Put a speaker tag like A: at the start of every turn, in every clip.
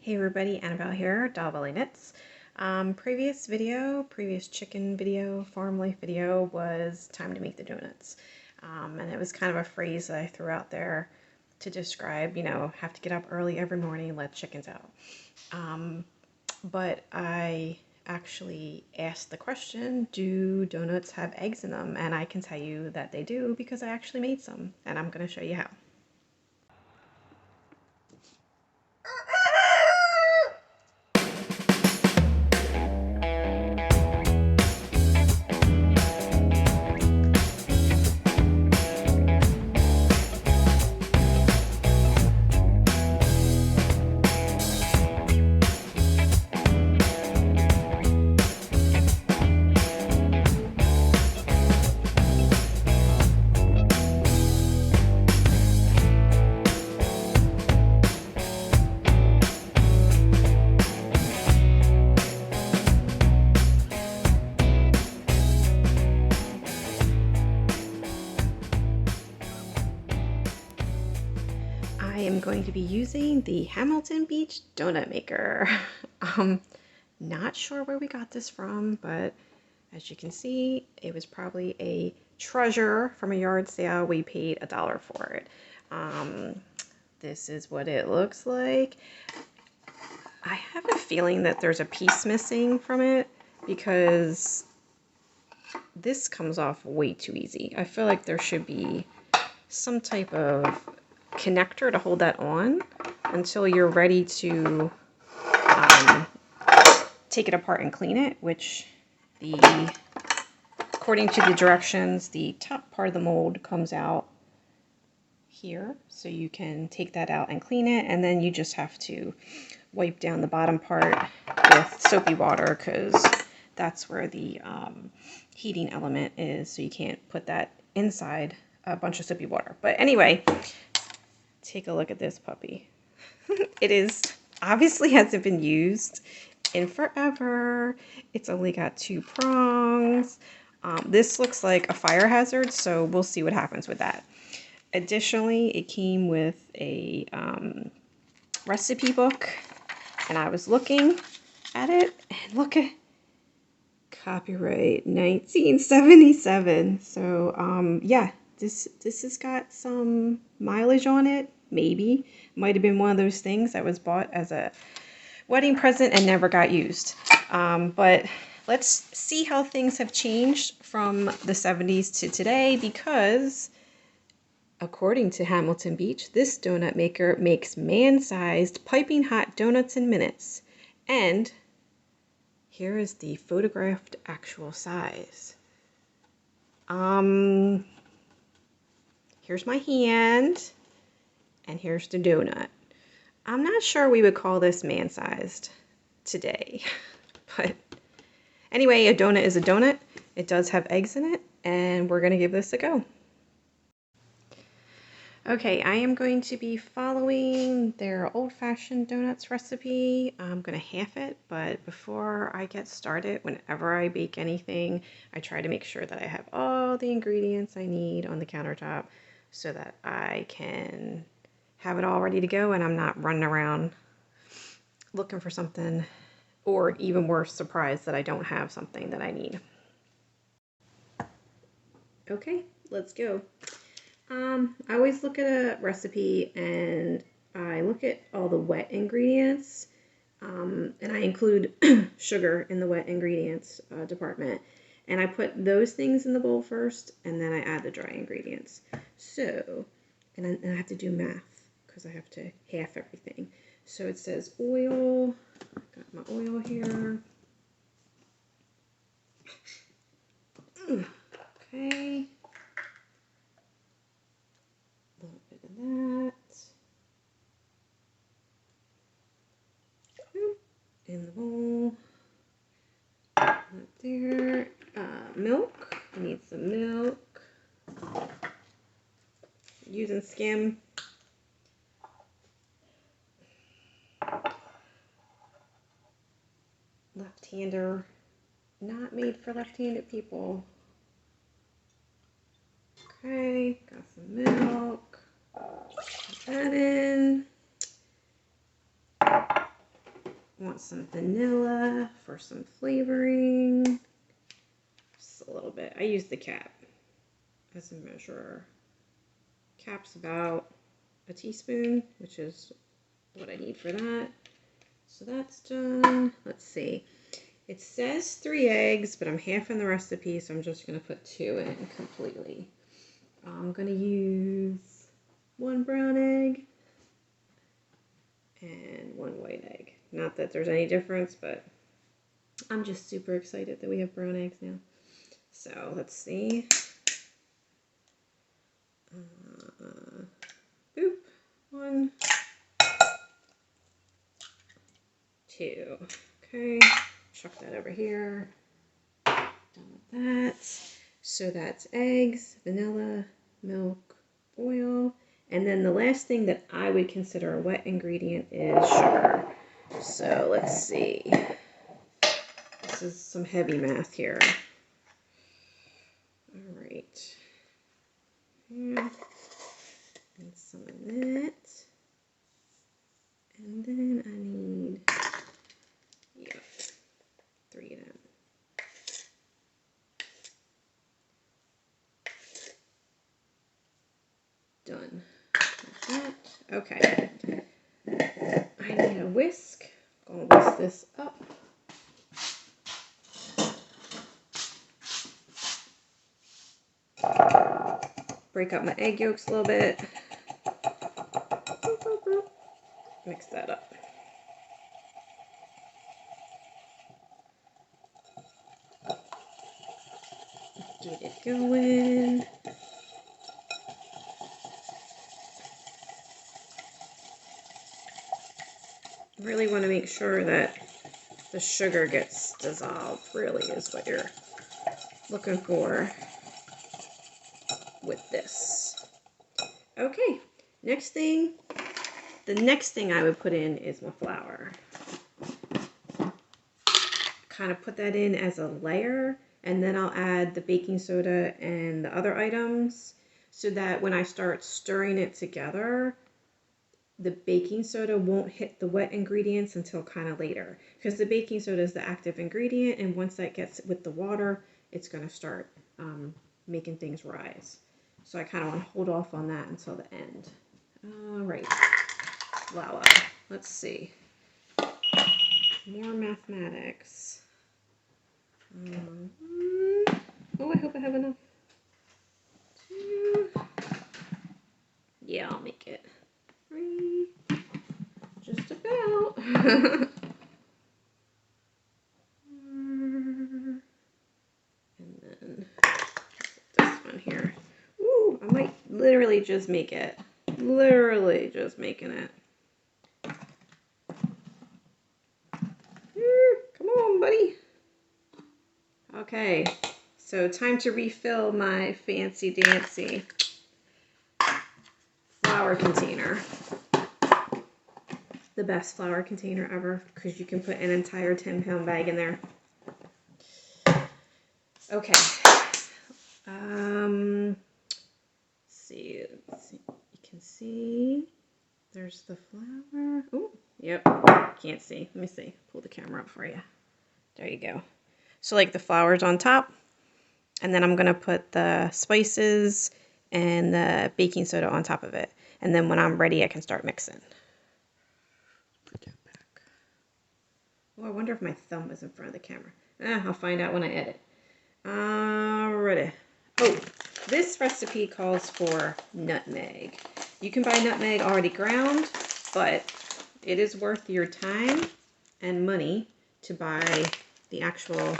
A: Hey everybody, Annabelle here, Doll Belly Knits. Previous chicken video, farm life video was time to make the donuts. And it was kind of a phrase that I threw out there to describe, have to get up early every morning, let chickens out. But I actually asked the question, do donuts have eggs in them? And I can tell you that they do because I actually made some, and I'm going to show you how. I am going to be using the Hamilton Beach Donut Maker. Not sure where we got this from, but as you can see, it was probably a treasure from a yard sale. We paid $1 for it. This is what it looks like. I have a feeling that there's a piece missing from it because this comes off way too easy. I feel like there should be some type of connector to hold that on until you're ready to take it apart and clean it, which according to the directions, the top part of the mold comes out here, so you can take that out and clean it, and then you just have to wipe down the bottom part with soapy water because that's where the heating element is, so you can't put that inside a bunch of soapy water. But anyway, take a look at this puppy. It is obviously hasn't been used in forever. It's only got 2 prongs. This looks like a fire hazard, so we'll see what happens with that. Additionally, it came with a recipe book, and I was looking at it, and look at copyright 1977. So yeah, this has got some mileage on it. Maybe might have been one of those things that was bought as a wedding present and never got used. But let's see how things have changed from the 70s to today, because according to Hamilton Beach, this donut maker makes man-sized piping hot donuts in minutes. And here is the photographed actual size. Here's my hand, and here's the donut. I'm not sure we would call this man-sized today, but anyway, a donut is a donut. It does have eggs in it, and we're going to give this a go. Okay, I am going to be following their old-fashioned donuts recipe. I'm going to half it, but before I get started, whenever I bake anything, I try to make sure that I have all the ingredients I need on the countertop so that I can have it all ready to go and I'm not running around looking for something, or even worse, surprised that I don't have something that I need. Okay, let's go. I always look at a recipe and I look at all the wet ingredients, and I include sugar in the wet ingredients department. And I put those things in the bowl first, and then I add the dry ingredients. So, and I have to do math because I have to half everything. So it says oil, got my oil here. Okay. A little bit of that. In the bowl. Up there. Milk. I need some milk. Using skim. Left-hander. Not made for left-handed people. Okay, got some milk. Put that in. want some vanilla for some flavoring. Just a little bit. I use the cap as a measure. Cap's about a teaspoon, which is what I need for that. So that's done. Let's see. It says 3 eggs, but I'm half in the recipe, so I'm just going to put 2 in completely. I'm going to use 1 brown egg and 1 white egg. Not that there's any difference, but I'm just super excited that we have brown eggs now. So let's see. Boop. 1, 2. Okay. Chuck that over here. Done with that. So that's eggs, vanilla, milk, oil. And then the last thing that I would consider a wet ingredient is sugar. So let's see. This is some heavy math here. All right. And some of that. And then I need, 3 of them. Done. Like that. Okay. I need a whisk. I'm gonna whisk this up. Break up my egg yolks a little bit. Mix that up. Get it going. Really want to make sure that the sugar gets dissolved, really is what you're looking for with this. Okay, next thing, the next thing I would put in is my flour. Kind of put that in as a layer, and then I'll add the baking soda and the other items so that when I start stirring it together, the baking soda won't hit the wet ingredients until kind of later, because the baking soda is the active ingredient, and once that gets with the water, it's going to start making things rise. So I kind of want to hold off on that until the end. All right, flour. Let's see. More mathematics. Oh, I hope I have enough. 2. Yeah, I'll make it. 3. Just about. And then this one here. Ooh, I might literally just make it. Literally just making it. Come on, buddy. Okay, so time to refill my fancy dancy flour container. The best flour container ever, because you can put an entire 10-pound bag in there. Okay. Let's see. You can see there's the flour. Oh, yep. Can't see. Let me see. Pull the camera up for you. There you go. So like the flour's on top, and then I'm gonna put the spices and the baking soda on top of it. And then when I'm ready, I can start mixing. Put that back. Oh, I wonder if my thumb is in front of the camera. I'll find out when I edit. Alrighty. Oh, this recipe calls for nutmeg. You can buy nutmeg already ground, but it is worth your time and money to buy the actual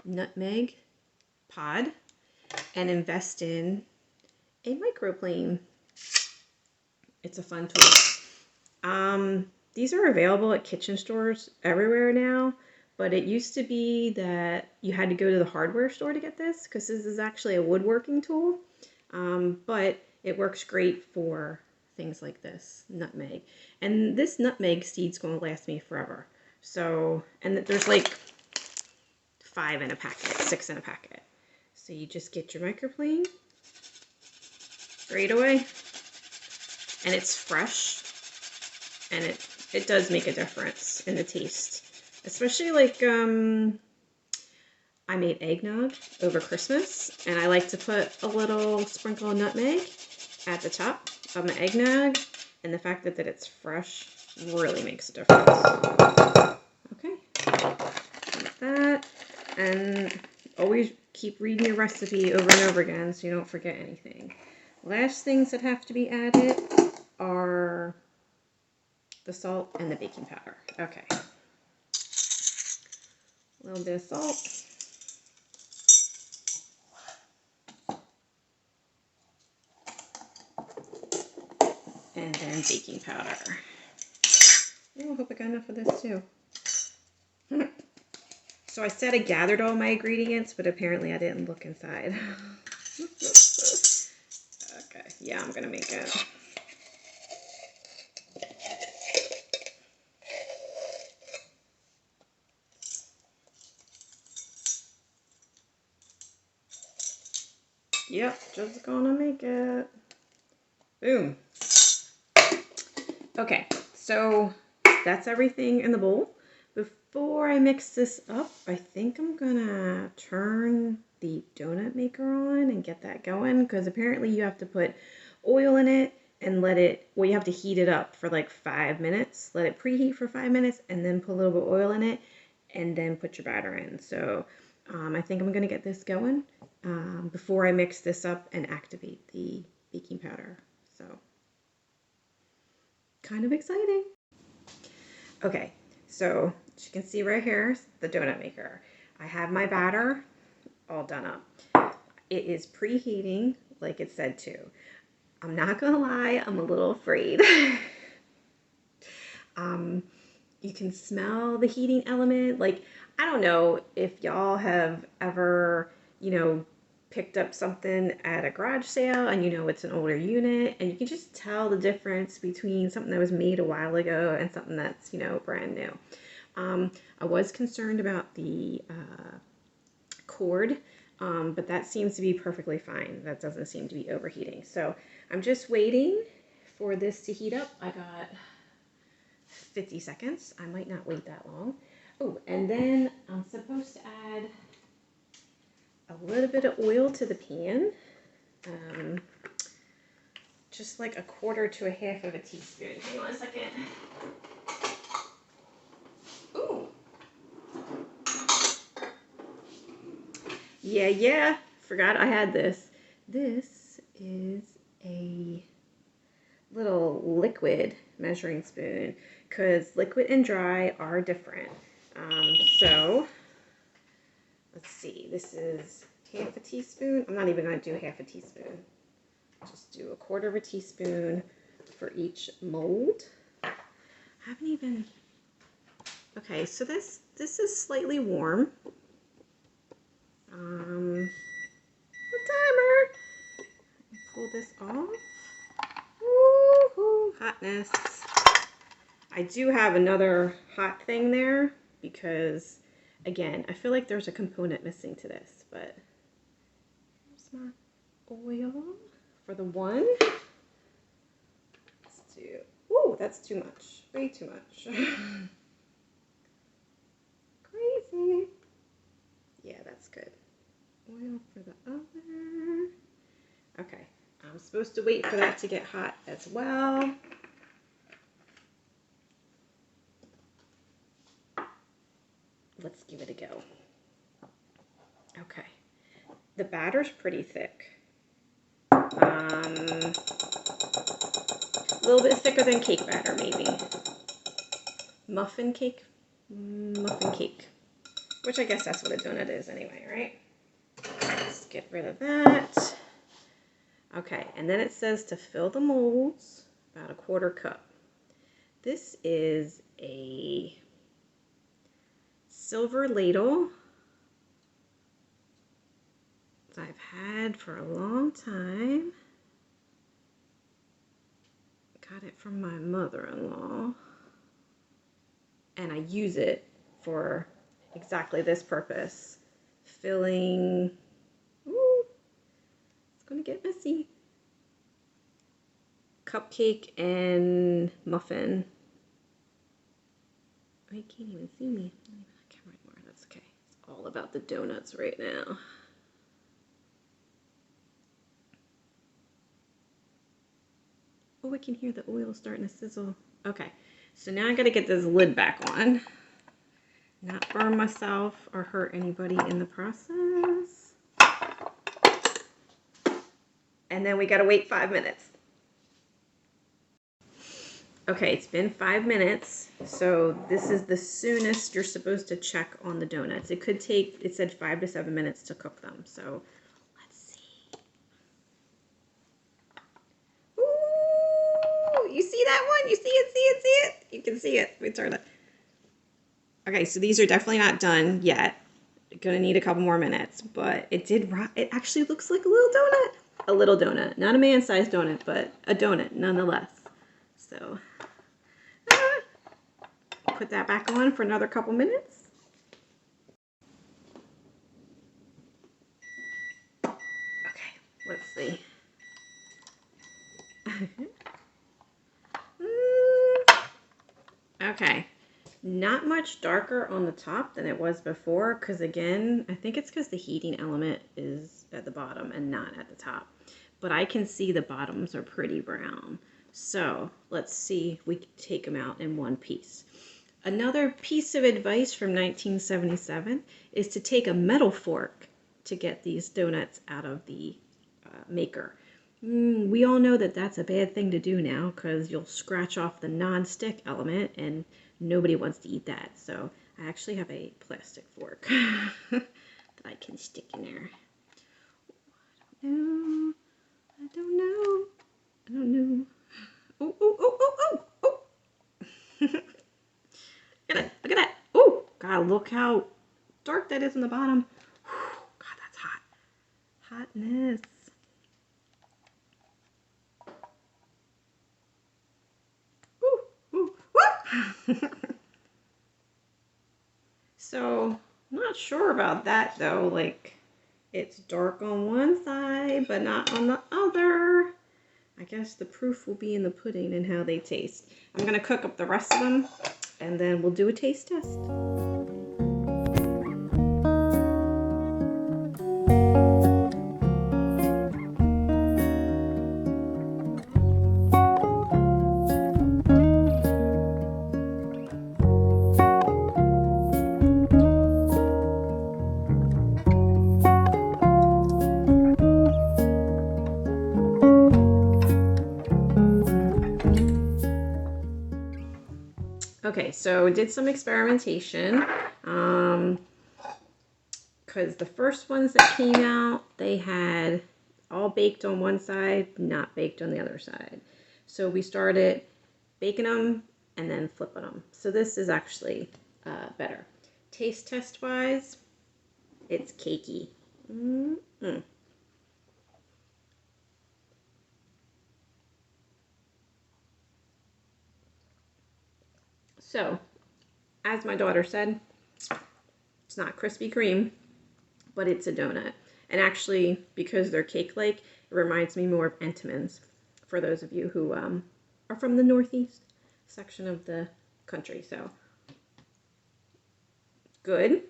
A: nutmeg pod and invest in a microplane. It's a fun tool. These are available at kitchen stores everywhere now, but it used to be that you had to go to the hardware store to get this, because this is actually a woodworking tool, but it works great for things like this, nutmeg. And this nutmeg seed's going to last me forever. So, and there's like 5 in a packet, 6 in a packet. So you just get your microplane, grate away, and it's fresh, and it it does make a difference in the taste. Especially like, I made eggnog over Christmas, and I like to put a little sprinkle of nutmeg at the top of my eggnog, and the fact that it's fresh really makes a difference. Okay, like that, and always keep reading your recipe over and over again so you don't forget anything. Last things that have to be added are the salt and the baking powder. Okay, a little bit of salt. And then baking powder. Oh, I hope I got enough of this too. So I said I gathered all my ingredients, but apparently I didn't look inside. Okay, yeah, I'm gonna make it. Yep, just gonna make it. Boom. Okay, so that's everything in the bowl. Before I mix this up, I think I'm gonna turn the donut maker on and get that going, because apparently you have to put oil in it and let it, well, you have to heat it up for like 5 minutes. Let it preheat for 5 minutes and then put a little bit of oil in it and then put your batter in. So I think I'm gonna get this going before I mix this up and activate the baking powder. So kind of exciting. Okay, so as you can see right here, the donut maker. I have my batter all done up. It is preheating like it said to. I'm not gonna lie, I'm a little afraid. You can smell the heating element. Like, I don't know if y'all have ever, picked up something at a garage sale and it's an older unit and you can just tell the difference between something that was made a while ago and something that's, brand new. I was concerned about the cord, but that seems to be perfectly fine. That doesn't seem to be overheating. So I'm just waiting for this to heat up. I got 50 seconds. I might not wait that long. Oh, and then I'm supposed to add a little bit of oil to the pan. Just like 1/4 to 1/2 of a teaspoon. Hang on a second. Ooh. Yeah. Forgot I had this. This is a little liquid measuring spoon because liquid and dry are different. So let's see. This is 1/2 a teaspoon. I'm not even going to do 1/2 a teaspoon. Just do 1/4 of a teaspoon for each mold. I haven't even. Okay, so this is slightly warm. The timer. Pull this off. Woohoo! Hotness. I do have another hot thing there because, again, I feel like there's a component missing to this, but here's my oil for the one. Let's do, ooh, that's too much. Way too much. Crazy. Yeah, that's good. Oil for the other. Okay, I'm supposed to wait for that to get hot as well. Let's give it a go. Okay, the batter's pretty thick. A little bit thicker than cake batter, maybe. Muffin cake, which I guess that's what a donut is anyway, right? Let's get rid of that. Okay, and then it says to fill the molds, about 1/4 cup. This is a silver ladle that I've had for a long time. Got it from my mother-in-law. And I use it for exactly this purpose. Filling, ooh, it's gonna get messy. Cupcake and muffin Oh, you can't even see me. I can't write more. That's okay. It's all about the donuts right now. Oh, I can hear the oil starting to sizzle. Okay, so now I gotta get this lid back on. Not burn myself or hurt anybody in the process. And then we gotta wait 5 minutes. Okay, it's been 5 minutes, so this is the soonest you're supposed to check on the donuts. It could take, it said 5 to 7 minutes to cook them, so let's see. Ooh, you see that one? You see it, see it, see it? You can see it. Let me turn it. Okay, so these are definitely not done yet. Gonna need a couple more minutes, but it did, it actually looks like a little donut. A little donut, not a man-sized donut, but a donut nonetheless. So, put that back on for another couple minutes. Okay, let's see. Okay, not much darker on the top than it was before, because again, I think it's because the heating element is at the bottom and not at the top. But I can see the bottoms are pretty brown. So let's see if we can take them out in one piece. Another piece of advice from 1977 is to take a metal fork to get these donuts out of the maker. We all know that that's a bad thing to do now because you'll scratch off the non-stick element and nobody wants to eat that. So I actually have a plastic fork that I can stick in there. I don't know. I don't know. Oh, oh, oh, oh, oh, oh. Look at it. Look at that. Oh, God, look how dark that is on the bottom. Whew, God, that's hot. Hotness. Ooh, ooh, woo. So, not sure about that though. Like, it's dark on one side, but not on the other. I guess the proof will be in the pudding and how they taste. I'm gonna cook up the rest of them and then we'll do a taste test. Okay, so did some experimentation, because the first ones that came out, they had all baked on one side, not baked on the other side. So we started baking them and then flipping them. So this is actually better. Taste test wise, it's cakey. So, as my daughter said, it's not Krispy Kreme, but it's a donut. And actually, because they're cake-like, it reminds me more of Entenmann's, for those of you who are from the northeast section of the country. So, good.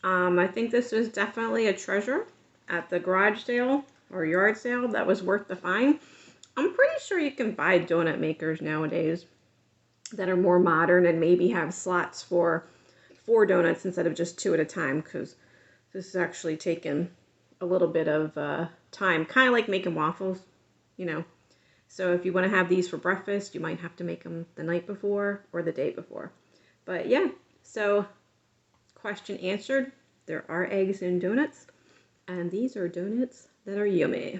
A: I think this was definitely a treasure at the garage sale or yard sale that was worth the find. I'm pretty sure you can buy donut makers nowadays that are more modern and maybe have slots for 4 donuts instead of just 2 at a time, because this is actually taking a little bit of time, kind of like making waffles, you know. So if you want to have these for breakfast, you might have to make them the night before or the day before. But yeah, so question answered. There are eggs in donuts, and these are donuts that are yummy.